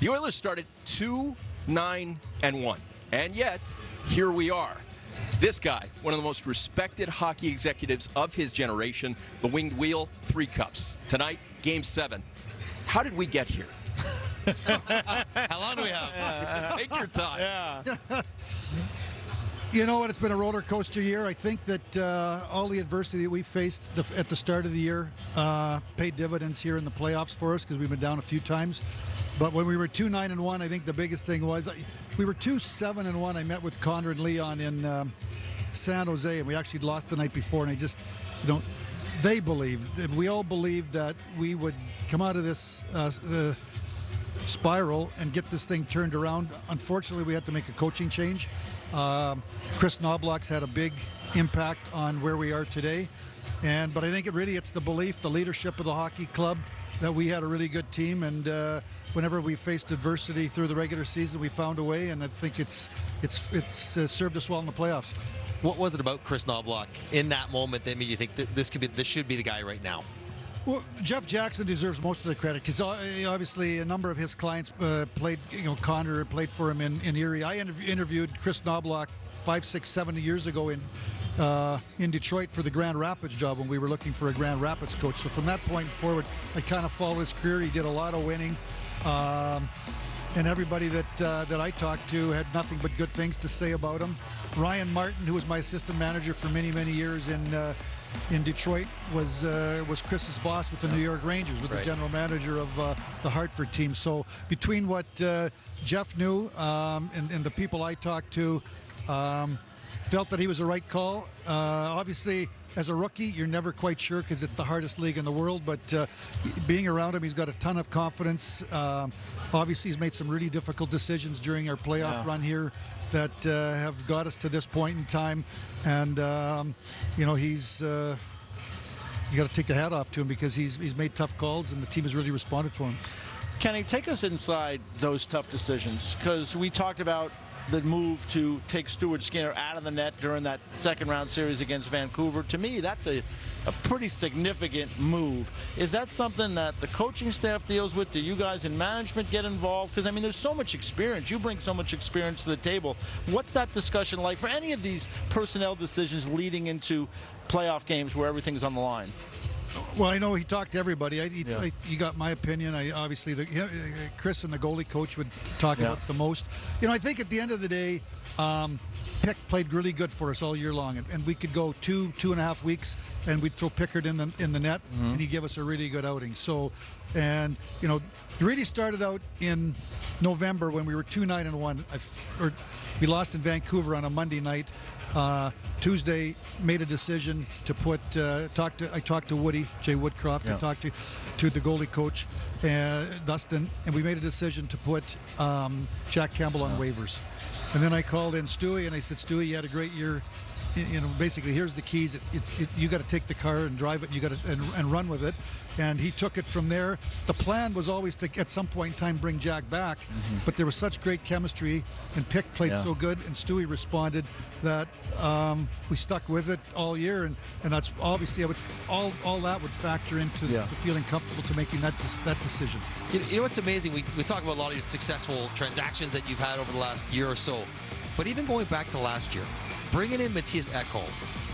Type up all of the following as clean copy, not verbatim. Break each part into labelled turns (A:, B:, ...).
A: The Oilers started 2-9-1, and yet here we are. This guy, one of the most respected hockey executives of his generation, the winged wheel, 3 cups. Tonight, Game 7. How did we get here?
B: How long do we have?
A: Take your time.
C: Yeah. You know what? It's been a roller coaster year. I think that all the adversity that we faced at the start of the year paid dividends here in the playoffs for us because we've been down a few times. But when we were 2-9-1, I think the biggest thing was we were 2-7-1. I met with Conor and Leon in San Jose, and we actually lost the night before. And I just, they believed, and we all believed that we would come out of this spiral and get this thing turned around. Unfortunately, we had to make a coaching change. Chris Knobloch's had a big impact on where we are today. But I think it's the belief, the leadership of the hockey club that we had a really good team, and whenever we faced adversity through the regular season, we found a way, and I think it's served us well in the playoffs.
B: What was it about Chris Knobloch in that moment that made you think that this should be the guy right now?
C: Well, Jeff Jackson deserves most of the credit because obviously a number of his clients played. Connor played for him in Erie. I interviewed Chris Knobloch 5, 6, 7 years ago in Detroit for the Grand Rapids job when we were looking for a Grand Rapids coach. So from that point forward, I kind of followed his career. He did a lot of winning, and everybody that I talked to had nothing but good things to say about him. Ryan Martin, who was my assistant manager for many years in Detroit, was Chris's boss with the New York Rangers, was the general manager of the Hartford team. So between what Jeff knew and the people I talked to, felt that he was the right call. Obviously, as a rookie, you're never quite sure because it's the hardest league in the world, but being around him, he's got a ton of confidence. Obviously, he's made some really difficult decisions during our playoff run here that have got us to this point in time. And, he's you got to take the hat off to him because he's made tough calls and the team has really responded for him.
D: Kenny, take us inside those tough decisions, because we talked about the move to take Stuart Skinner out of the net during that second round series against Vancouver. To me, that's a pretty significant move. Is that something that the coaching staff deals with? Do you guys in management get involved? Because, there's so much experience. You bring so much experience to the table. What's that discussion like for any of these personnel decisions leading into playoff games where everything's on the line?
C: Well, I know he talked to everybody. He got my opinion. Obviously, Chris and the goalie coach would talk about the most. I think at the end of the day, Pick played really good for us all year long, and we could go 2.5 weeks, and we'd throw Pickard in the net, and he'd give us a really good outing. So, it really started out in November when we were 2-9-1. We lost in Vancouver on a Monday night. Tuesday, made a decision to put. I talked to Woody, Jay Woodcroft. I talked to the goalie coach, Dustin, and we made a decision to put Jack Campbell on waivers. And then I called in Stewie, and I said, Stewie, you had a great year. Basically, here's the keys. You got to take the car and drive it. And you got to and run with it. And he took it from there. The plan was always to, at some point in time, bring Jack back. But there was such great chemistry, and Pick played so good, and Stewie responded that we stuck with it all year. And that's obviously all that would factor into feeling comfortable to making that decision.
B: You know what's amazing? We talk about a lot of your successful transactions that you've had over the last year or so. But even going back to last year, bringing in Matthias Ekholm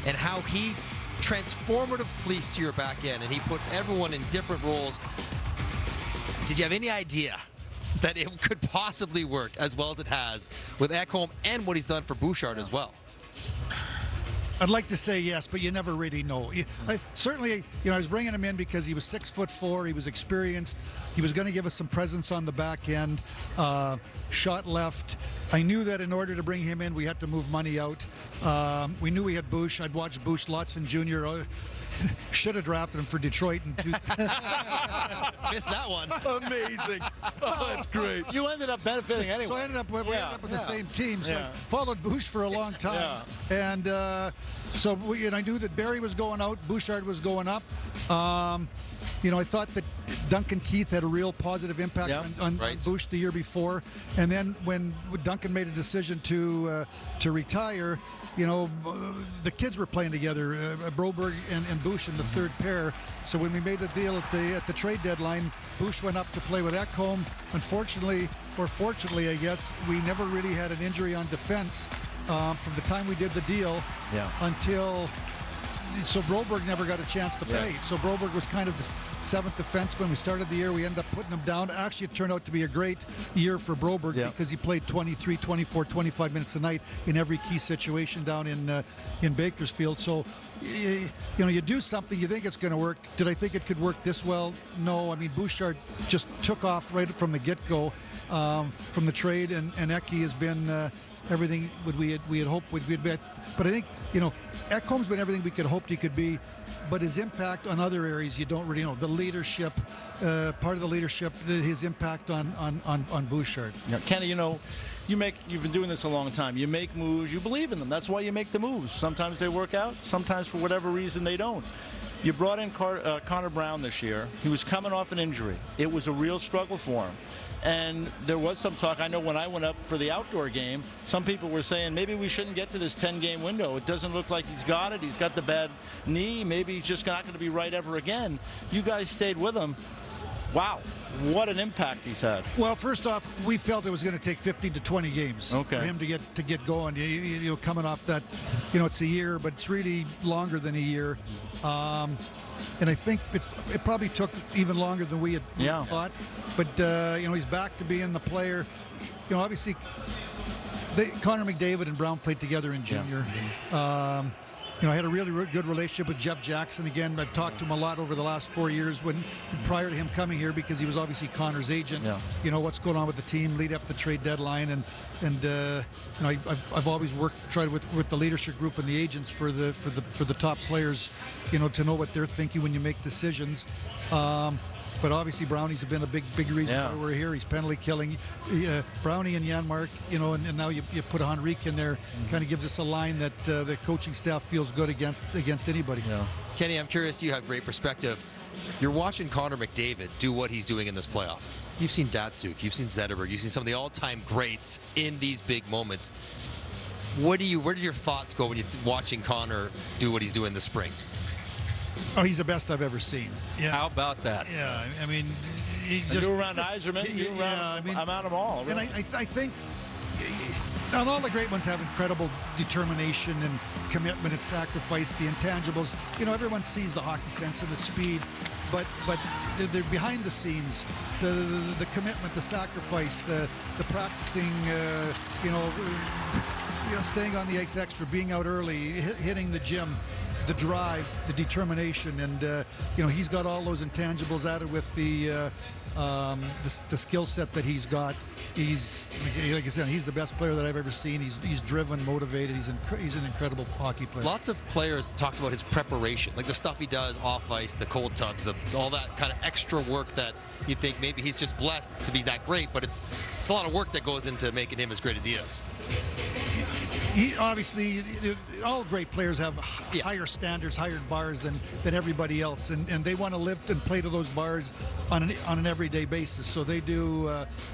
B: and how he transformative fleece to your back end, and he put everyone in different roles. Did you have any idea that it could possibly work as well as it has with Ekholm and what he's done for Bouchard as well?
C: I'd like to say yes, but you never really know. Certainly, I was bringing him in because he was 6'4", he was experienced, he was going to give us some presence on the back end, shot left. I knew that in order to bring him in, we had to move money out. We knew we had Bush. I'd watched Bush Lotzen Jr. Should have drafted him for Detroit.
B: Missed that one.
A: Amazing. Oh, that's great.
D: You ended up benefiting anyway.
C: So I ended up with the same team. So I followed Bush for a long time. And so I knew that Barry was going out, Bouchard was going up. I thought that Duncan Keith had a real positive impact on Bush the year before, and then when Duncan made a decision to retire, the kids were playing together, Broberg and Bush in the third pair. So when we made the deal at the trade deadline, Bush went up to play with Ekholm. Unfortunately, or fortunately, I guess, we never really had an injury on defense from the time we did the deal until. So Broberg never got a chance to play. So Broberg was kind of the seventh defenseman. We started the year, we ended up putting him down. Actually, it turned out to be a great year for Broberg because he played 23, 24, 25 minutes a night in every key situation down in Bakersfield. So, you do something, you think it's going to work. Did I think it could work this well? No. I mean, Bouchard just took off right from the get-go from the trade, and Eki has been everything we had hoped would be. But I think, Ekholm's been everything we could hoped he could be, but his impact on other areas you don't really know. The leadership, part of the leadership, his impact on Bouchard.
D: Yeah, Kenny, you've been doing this a long time. You make moves, you believe in them. That's why you make the moves. Sometimes they work out, sometimes for whatever reason they don't. You brought in Conor Brown this year. He was coming off an injury. It was a real struggle for him. And there was some talk, I know when I went up for the outdoor game, some people were saying maybe we shouldn't get to this 10-game window. It doesn't look like he's got it. He's got the bad knee. Maybe he's just not going to be right ever again. You guys stayed with him. Wow, what an impact he's had.
C: Well, first off, we felt it was going to take 15 to 20 games for him to get going. Coming off that, it's a year, but it's really longer than a year. And I think it probably took even longer than we had thought. But, he's back to being the player. Obviously, Connor McDavid and Brown played together in junior. I had a really good relationship with Jeff Jackson. Again, I've talked to him a lot over the last 4 years prior to him coming here, because he was obviously Connor's agent. What's going on with the team, lead up to the trade deadline, and I've always tried with the leadership group and the agents for the top players, to know what they're thinking when you make decisions. But obviously Brownie's been a big reason why we're here. He's penalty killing. Brownie and Janmark, and now you put Henrique in there, kind of gives us a line that the coaching staff feels good against anybody.
B: Kenny, I'm curious, you have great perspective. You're watching Connor McDavid do what he's doing in this playoff. You've seen Datsuk, you've seen Zetterberg, you've seen some of the all-time greats in these big moments. Where do your thoughts go when you're watching Connor do what he's doing this spring?
C: Oh, he's the best I've ever seen. Yeah.
A: How about that?
C: Yeah, I mean,
D: you around Yzerman, I'm out of them all. Really.
C: And I think, and all the great ones have incredible determination and commitment and sacrifice, the intangibles. Everyone sees the hockey sense and the speed, but they're behind the scenes, the commitment, the sacrifice, the practicing, staying on the ice extra, being out early, hitting the gym, the drive, the determination, and he's got all those intangibles added with the skill set that he's got. He's, like I said, he's the best player that I've ever seen. He's driven, motivated. He's an incredible hockey player.
B: Lots of players talked about his preparation, like the stuff he does off ice, the cold tubs, all that kind of extra work that you think maybe he's just blessed to be that great, but it's a lot of work that goes into making him as great as he is.
C: He obviously, all great players have higher standards, higher bars than everybody else, and they want to live and play to those bars on an everyday basis. So they do.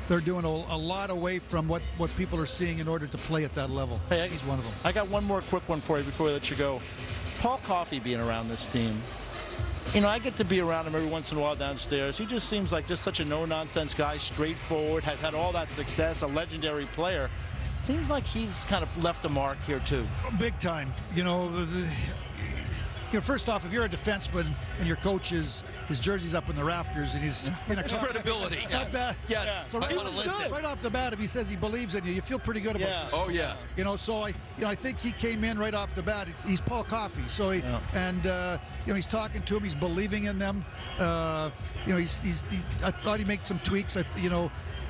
C: They're doing a lot away from what people are seeing in order to play at that level.
D: Hey,
C: he's one of them.
D: I got one more quick one for you before I let you go. Paul Coffey being around this team. I get to be around him every once in a while downstairs. He just seems like just such a no-nonsense guy, straightforward, has had all that success, a legendary player. Seems like he's kind of left a mark here too.
C: Big time. First off, if you're a defenseman and your coach his jersey's up in the rafters and he's in a
A: credibility.
C: Not bad.
A: Yes.
C: Yeah. So right off the bat, if he says he believes in you, you feel pretty good about yourself.
A: Oh yeah.
C: So I think he came in right off the bat. He's Paul Coffey. So he's talking to him. He's believing in them. I thought he made some tweaks.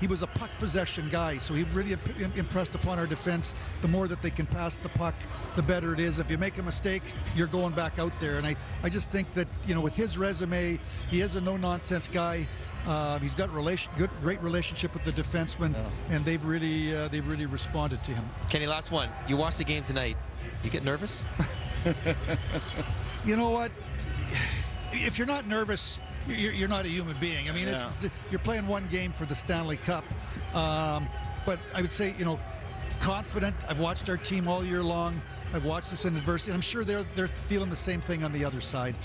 C: He was a puck possession guy, so he really impressed upon our defense. The more that they can pass the puck, the better it is. If you make a mistake, you're going back out there. And I just think that, with his resume, he is a no-nonsense guy. He's got great relationship with the defenseman, and they've really responded to him.
B: Kenny, last one. You watch the game tonight. You get nervous?
C: You know what? If you're not nervous, you're not a human being. I mean, you're playing one game for the Stanley Cup. But I would say, confident. I've watched our team all year long. I've watched this in adversity. And I'm sure they're feeling the same thing on the other side.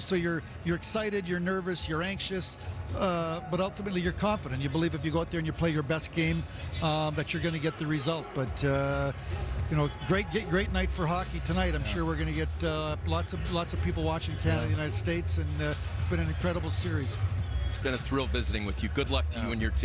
C: So you're excited, you're nervous, you're anxious, but ultimately you're confident. You believe if you go out there and you play your best game, that you're going to get the result. But great night for hockey tonight. I'm sure we're going to get lots of people watching Canada, the United States, and it's been an incredible series.
A: It's been a thrill visiting with you. Good luck to you and your team.